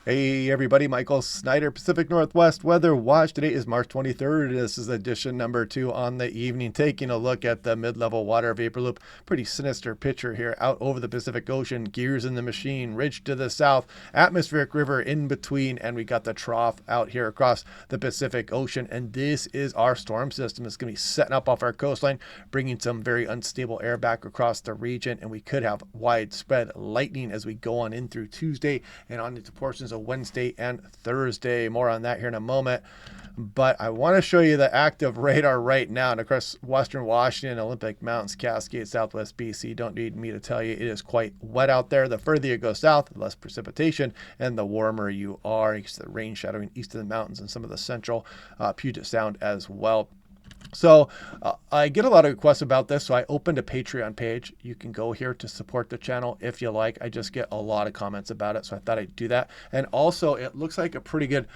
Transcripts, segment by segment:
Hey everybody, Michael Snyder, Pacific Northwest Weather Watch. Today is March 23rd. This is edition number 2 on the evening, taking a look at the mid-level water vapor loop. Pretty sinister picture here out over the Pacific Ocean. Gears in the machine, ridge to the south, atmospheric river in between, and we got the trough out here across the Pacific Ocean. And this is our storm system. It's going to be setting up off our coastline, bringing some very unstable air back across the region, and we could have widespread lightning as we go on in through Tuesday and on into portions Wednesday and Thursday. More on that here in a moment. But I want to show you the active radar right now. And across western Washington, Olympic Mountains, Cascade, southwest BC. Don't need me to tell you, it is quite wet out there. The further you go south, the less precipitation and the warmer you are. It's the rain shadowing east of the mountains and some of the central Puget Sound as well. So I get a lot of requests about this, so I opened a Patreon page. You can go here to support the channel if you like. I just get a lot of comments about it, so I thought I'd do that. And also, it looks like a pretty good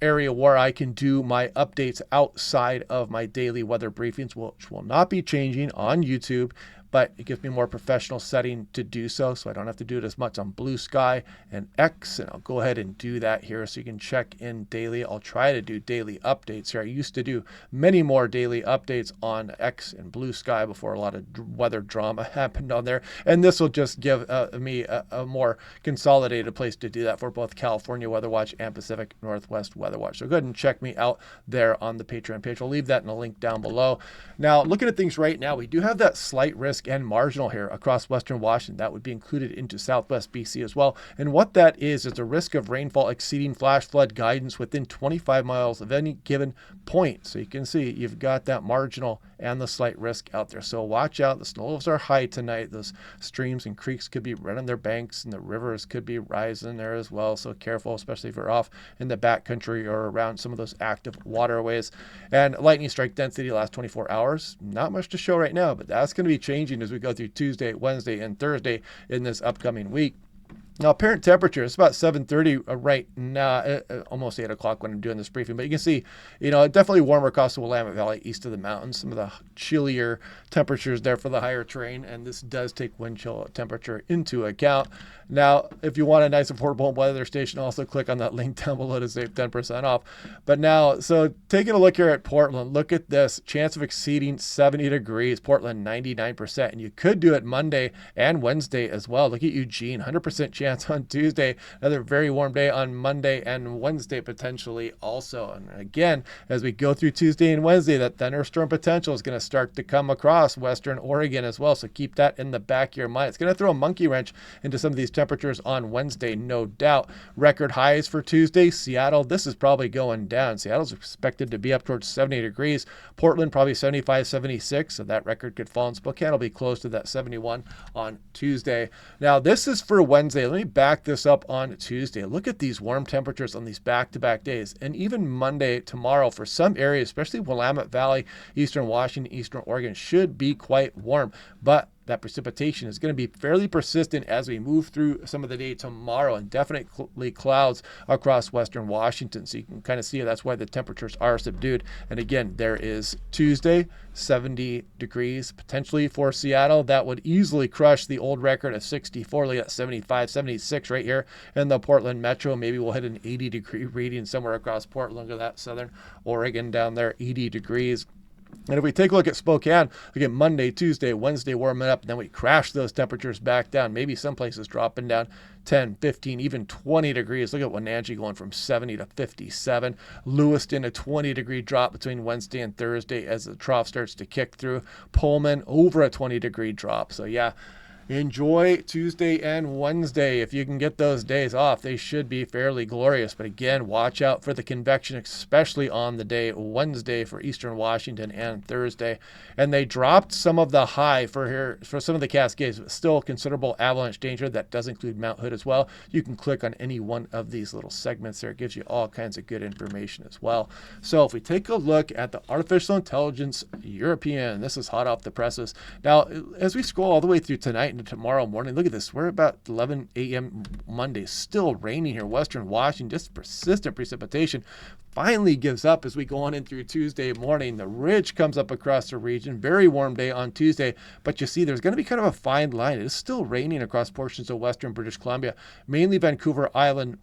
area where I can do my updates outside of my daily weather briefings, which will not be changing on YouTube, but it gives me a more professional setting to do so I don't have to do it as much on Blue Sky and X, and I'll go ahead and do that here so you can check in daily. I'll try to do daily updates here. I used to do many more daily updates on X and Blue Sky before a lot of weather drama happened on there, and this will just give me a more consolidated place to do that for both California Weather Watch and Pacific Northwest Weather Watch. So go ahead and check me out there on the Patreon page. I'll leave that in a link down below. Now, looking at things right now, we do have that slight risk and marginal here across western Washington. That would be included into southwest BC as well. And what that is a risk of rainfall exceeding flash flood guidance within 25 miles of any given point. So you can see you've got that marginal and the slight risk out there. So watch out. The snow levels are high tonight. Those streams and creeks could be running their banks, and the rivers could be rising there as well. So careful, especially if you're off in the backcountry or around some of those active waterways. And lightning strike density last 24 hours, not much to show right now, but that's going to be changing as we go through Tuesday, Wednesday, and Thursday in this upcoming week. Now, apparent temperature, it's about 7:30 right now, almost 8 o'clock when I'm doing this briefing. But you can see, definitely warmer across the Willamette Valley east of the mountains. Some of the chillier temperatures there for the higher terrain. And this does take wind chill temperature into account. Now, if you want a nice affordable weather station, also click on that link down below to save 10% off. But now, so taking a look here at Portland, look at this. Chance of exceeding 70 degrees. Portland, 99%. And you could do it Monday and Wednesday as well. Look at Eugene, 100% chance on Tuesday. Another very warm day on Monday and Wednesday potentially also. And again, as we go through Tuesday and Wednesday, that thunderstorm potential is going to start to come across western Oregon as well. So keep that in the back of your mind. It's going to throw a monkey wrench into some of these temperatures on Wednesday, no doubt. Record highs for Tuesday. Seattle, this is probably going down. Seattle's expected to be up towards 70 degrees. Portland, probably 75, 76. So that record could fall. And Spokane will be close to that 71 on Tuesday. Now, this is for Wednesday. Let me back this up on Tuesday. Look at these warm temperatures on these back-to-back days. And even Monday, tomorrow, for some areas, especially Willamette Valley, eastern Washington, eastern Oregon, should be quite warm. But that precipitation is going to be fairly persistent as we move through some of the day tomorrow, and definitely clouds across western Washington. So you can kind of see that's why the temperatures are subdued. And again, there is Tuesday, 70 degrees potentially for Seattle. That would easily crush the old record of 64. Look at 75, 76 right here in the Portland metro. Maybe we'll hit an 80-degree reading somewhere across Portland. Look at that, southern Oregon down there, 80 degrees. And if we take a look at Spokane, again, Monday, Tuesday, Wednesday warming up, and then we crash those temperatures back down. Maybe some places dropping down 10, 15, even 20 degrees. Look at Wenatchee going from 70 to 57. Lewiston, a 20-degree drop between Wednesday and Thursday as the trough starts to kick through. Pullman, over a 20-degree drop. So, yeah. Enjoy Tuesday and Wednesday. If you can get those days off, they should be fairly glorious. But again, watch out for the convection, especially on the day Wednesday for eastern Washington and Thursday. And they dropped some of the high for some of the Cascades, but still considerable avalanche danger. That does include Mount Hood as well. You can click on any one of these little segments there. It gives you all kinds of good information as well. So if we take a look at the Artificial Intelligence European, this is hot off the presses. Now, as we scroll all the way through tonight into tomorrow morning, look at this. We're about 11 a.m. Monday. Still raining here. Western Washington, just persistent precipitation. Finally gives up as we go on in through Tuesday morning. The ridge comes up across the region. Very warm day on Tuesday, but you see there's going to be kind of a fine line. It is still raining across portions of western British Columbia, mainly Vancouver Island,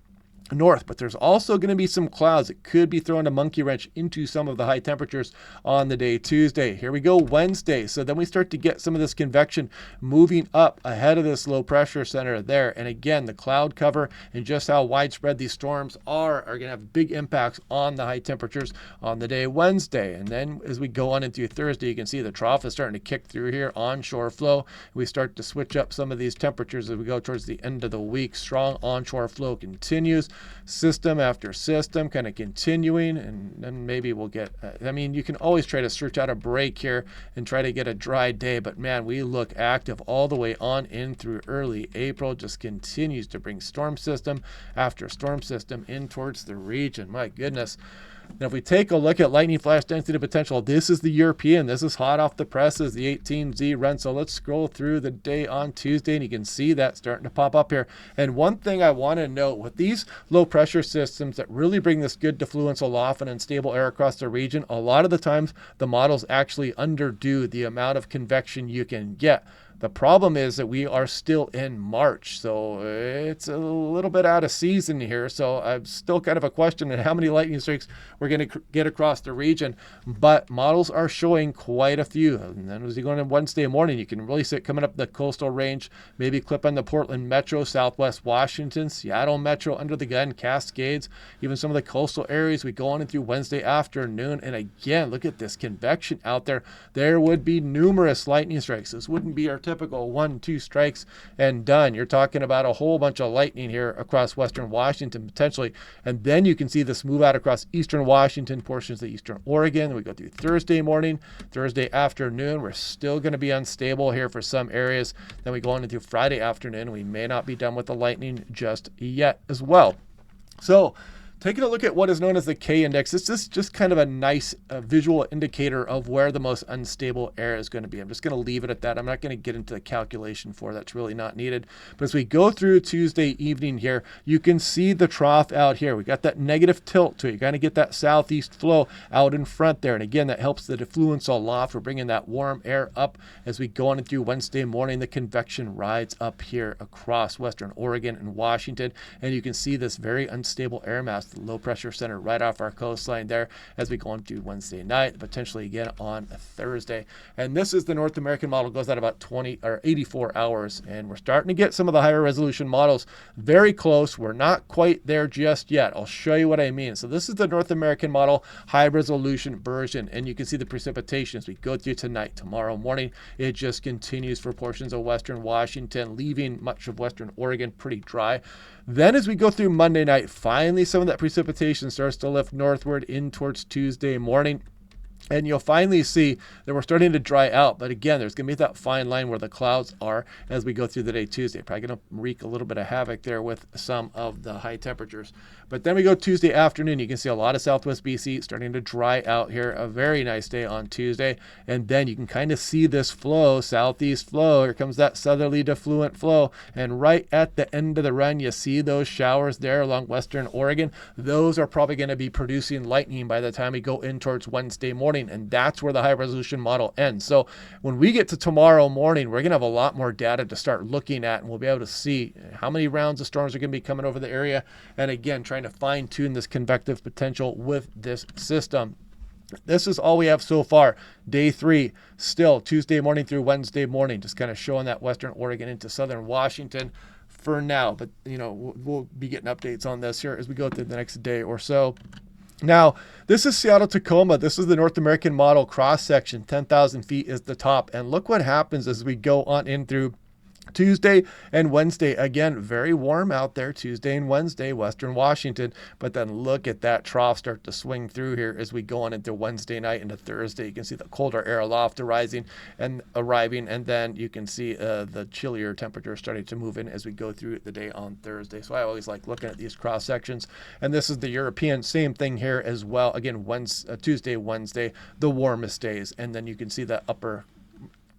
north, but there's also going to be some clouds that could be throwing a monkey wrench into some of the high temperatures on the day Tuesday. Here we go Wednesday. So then we start to get some of this convection moving up ahead of this low pressure center there. And again, the cloud cover and just how widespread these storms are going to have big impacts on the high temperatures on the day Wednesday. And then as we go on into Thursday, you can see the trough is starting to kick through here, onshore flow. We start to switch up some of these temperatures as we go towards the end of the week. Strong onshore flow continues. System after system kind of continuing, and then maybe we'll get you can always try to search out a break here and try to get a dry day, but man, we look active all the way on in through early April. Just continues to bring storm system after storm system in towards the region. My goodness. Now, if we take a look at lightning flash density potential, this is the European. This is hot off the presses, the 18Z run. So let's scroll through the day on Tuesday, and you can see that starting to pop up here. And one thing I want to note with these low pressure systems that really bring this good defluence aloft and unstable air across the region, a lot of the times the models actually underdo the amount of convection you can get. The problem is that we are still in March, so it's a little bit out of season here. So I'm still kind of a question on how many lightning strikes we're going to get across the region. But models are showing quite a few. And then as you go on Wednesday morning, you can really see it coming up the coastal range, maybe clip on the Portland Metro, Southwest Washington, Seattle Metro, under the gun, Cascades, even some of the coastal areas. We go on through Wednesday afternoon. And again, look at this convection out there. There would be numerous lightning strikes. This wouldn't be our typical 1-2 strikes and done. You're talking about a whole bunch of lightning here across western Washington potentially, and then you can see this move out across eastern Washington, portions of eastern Oregon. We go through Thursday morning, Thursday afternoon. We're still going to be unstable here for some areas. Then we go on into Friday afternoon. We may not be done with the lightning just yet as well. So taking a look at what is known as the K index, this is just kind of a nice visual indicator of where the most unstable air is going to be. I'm just going to leave it at that. I'm not going to get into the calculation for that's really not needed. But as we go through Tuesday evening here, you can see the trough out here. We got that negative tilt to it. You got to get that southeast flow out in front there. And again, that helps the defluence aloft. We're bringing that warm air up as we go on and through Wednesday morning. The convection rides up here across western Oregon and Washington. And you can see this very unstable air mass, the low pressure center right off our coastline there as we go into Wednesday night, potentially again on Thursday. And this is the North American model, goes out about 84 hours, and we're starting to get some of the higher resolution models very close. We're not quite there just yet. I'll show you what I mean. So this is the North American model high resolution version, and you can see the precipitation as we go through tonight. Tomorrow morning, it just continues for portions of western Washington, leaving much of western Oregon pretty dry. Then as we go through Monday night, finally some of that precipitation starts to lift northward in towards Tuesday morning. And you'll finally see that we're starting to dry out. But again, there's going to be that fine line where the clouds are as we go through the day Tuesday. Probably going to wreak a little bit of havoc there with some of the high temperatures. But then we go Tuesday afternoon. You can see a lot of southwest BC starting to dry out here. A very nice day on Tuesday. And then you can kind of see this flow, southeast flow. Here comes that southerly defluent flow. And right at the end of the run, you see those showers there along western Oregon. Those are probably going to be producing lightning by the time we go in towards Wednesday morning. And that's where the high resolution model ends. So when we get to tomorrow morning, we're going to have a lot more data to start looking at, and we'll be able to see how many rounds of storms are going to be coming over the area. And again, trying to fine tune this convective potential with this system. This is all we have so far. Day 3, still Tuesday morning through Wednesday morning, just kind of showing that western Oregon into southern Washington for now. But, we'll be getting updates on this here as we go through the next day or so. Now, this is Seattle-Tacoma. This is the North American model cross-section. 10,000 feet is the top. And look what happens as we go on in through Tuesday and Wednesday. Again, very warm out there Tuesday and Wednesday, western Washington. But then look at that trough start to swing through here as we go on into Wednesday night into Thursday. You can see the colder air aloft arriving, and then you can see the chillier temperature starting to move in as we go through the day on Thursday. So I always like looking at these cross sections. And this is the European, same thing here as well. Again, Tuesday, Wednesday, the warmest days. And then you can see that upper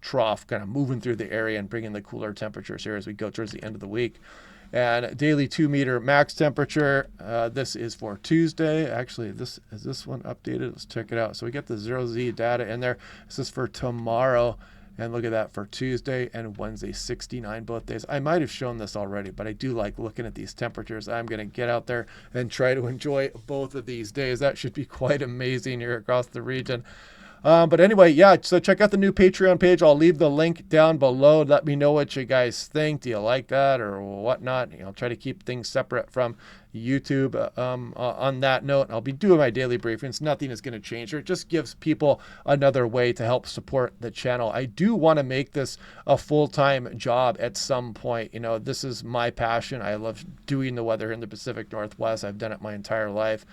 trough kind of moving through the area and bringing the cooler temperatures here as we go towards the end of the week. And daily 2-meter max temperature, this is for Tuesday. Actually, is this one updated? Let's check it out. So we get the 0Z data in there. This is for tomorrow. And look at that for Tuesday and Wednesday, 69 both days. I might have shown this already, but I do like looking at these temperatures. I'm going to get out there and try to enjoy both of these days. That should be quite amazing here across the region. But anyway, yeah, so check out the new Patreon page. I'll leave the link down below. Let me know what you guys think. Do you like that or whatnot? I'll try to keep things separate from YouTube on that note. I'll be doing my daily briefings. Nothing is going to change. It just gives people another way to help support the channel. I do want to make this a full-time job at some point. This is my passion. I love doing the weather in the Pacific Northwest. I've done it my entire life.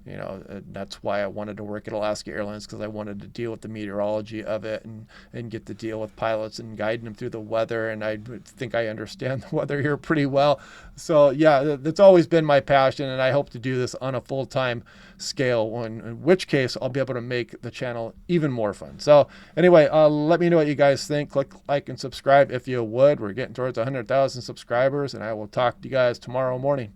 That's why I wanted to work at Alaska Airlines, because I wanted to deal with the meteorology of it and get to deal with pilots and guiding them through the weather. And I think I understand the weather here pretty well. So yeah, that's always been my passion, and I hope to do this on a full-time scale, in which case I'll be able to make the channel even more fun. So anyway, let me know what you guys think. Click like and subscribe if you would. We're getting towards 100,000 subscribers, and I will talk to you guys tomorrow morning.